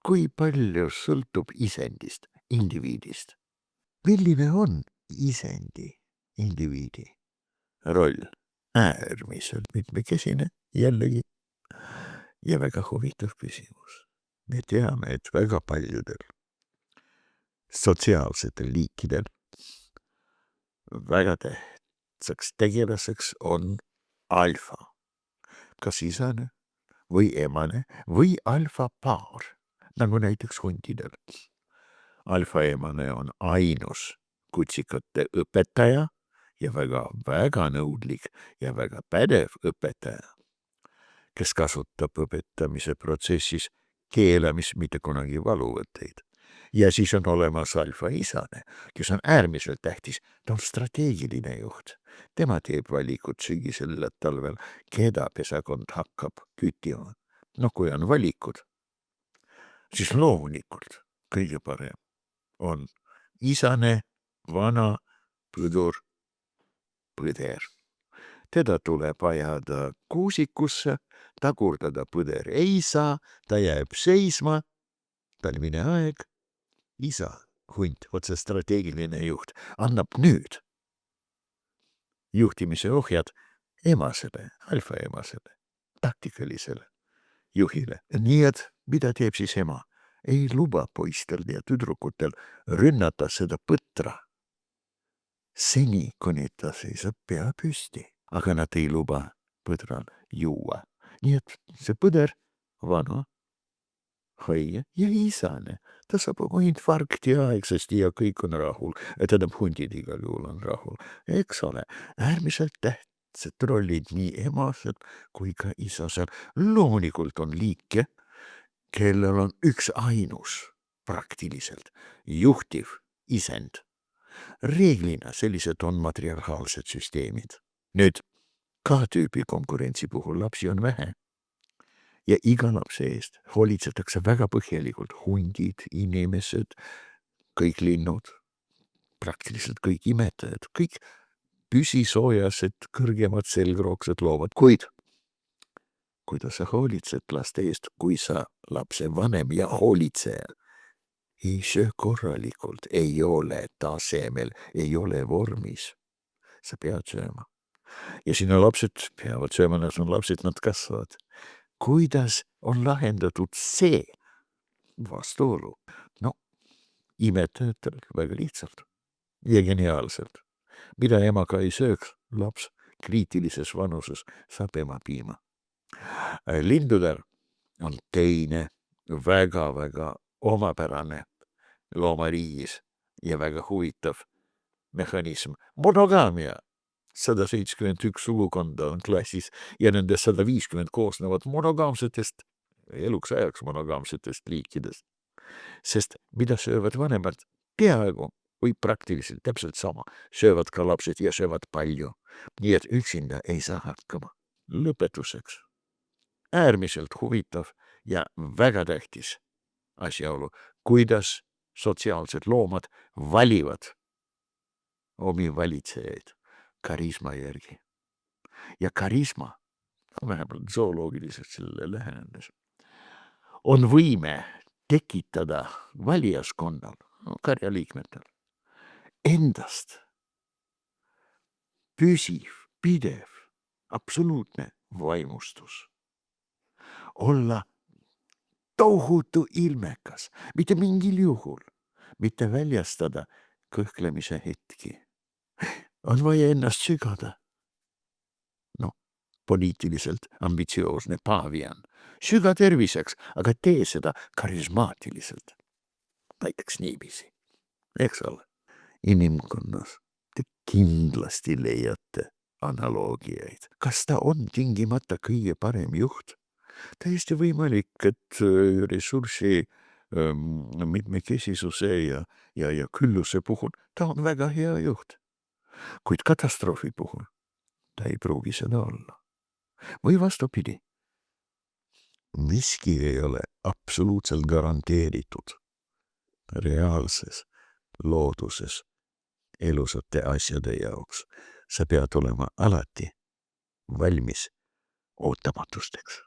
kui palju sõltub isendist, indiviidist? Milline on isendi, indiviidi roll? Äärmiselt mitmekesine, jällegi, ja väga huvitav küsimus. Me teame, et väga paljudel sotsiaalsetel liikidel väga tähtsaks tegelaseks on alfa, kas isane või emane või alfapaar, nagu näiteks hundidel. Alfaemane on ainus kutsikate õpetaja ja väga nõudlik ja väga pädev õpetaja, kes kasutab õpetamise protsessis keelamis mitte kunagi valuvõtteid. Ja siis on olemas alfaisane, kes on äärmiselt tähtis, ta on strateegiline juht. Tema teeb valikud sügisel ja talvel, keda pesakond hakkab küttima. No kui on valikud, siis loomulikult kõige parem on isane, vana, põdur, põder. Teda tuleb ajada kuusikusse, tagurdada põder ei saa, ta jääb seisma, talvine aeg, isa, hunt, otse strateegiline juht, annab nüüd juhtimise ohjad emasele, alfaemasele, taktikalisele juhile. Nii et mida teeb siis ema? Ei luba poistel ja tüdrukutel rünnata seda põtra. Seni, kuni ta seisab pea püsti, aga nad ei luba põdral juua. Nii et see põder, vana, haige ja isane, ta saab oma infarkti aegsasti ja kõik on rahul, tähendab hundid igal juhul on rahul. Eks ole, äärmiselt tähtsad rollid nii emasel kui ka isasel. Loomulikult on liike, kellel on üks ainus praktiliselt juhtiv isend. Reeglina sellised on matriarhaalsed süsteemid. Nüüd K-tüüpi konkurentsi puhul lapsi on vähe ja iga lapse eest hoolitsetakse väga põhjalikult hundid, inimesed, kõik linnud, praktiliselt kõik imetajad, kõik püsisoojased, kõrgemad selgroogsed loomad, kuid kuidas sa hoolitsed laste eest, kui sa lapse vanem ja hoolitseja ei söö korralikult, ei ole tasemel, ei ole vormis. Sa pead sööma. Ja sinu lapsed peavad sööma, nad on lapsed, nad kasvavad. Kuidas on lahendatud see vastuolu? No, imetajatel väga lihtsalt ja geniaalselt. Mida ema ka ei sööks, laps kriitilises vanuses saab ema piima. Lindudel on teine väga omapärane loomariigis ja väga huvitav mehhanism. Monogaamia. 171 sugukonda on klassis ja nende 150 koosnevad monogaamsetest, eluks ajaks monogaamsetest liikidest. Sest mida söövad vanemad? Peaaegu või praktiliselt täpselt sama. Söövad ka lapsed ja söövad palju. Nii et üksinda ei saa hakkama. Lõpetuseks. Äärmiselt huvitav ja väga tähtis asjaolu, kuidas sotsiaalsed loomad valivad omi valitsejaid karisma järgi. Ja karisma, vähemalt zooloogiliselt sellele lähenedes, on võime tekitada valijaskonnal, karjaliikmetel, endast püsiv, pidev, absoluutne vaimustus. Olla tohutu ilmekas, mitte mingil juhul, mitte väljastada kõhklemise hetki. On vaja ennast sügada. No, poliitiliselt ambitsioosne paavian. Süga terviseks, aga tee seda karismaatiliselt. Näiteks niiviisi. Eks ole, inimkonnas te kindlasti leiate analoogiaid. Kas ta on tingimata kõige parem juht? Täiesti võimalik, et ressursi mitmekesisuse ja külluse puhul ta on väga hea juht. Kuid katastroofi puhul ta ei pruugi seda olla. Või vastupidi. Miski ei ole absoluutselt garanteeritud reaalses looduses elusate asjade jaoks. Sa pead olema alati valmis ootamatusteks.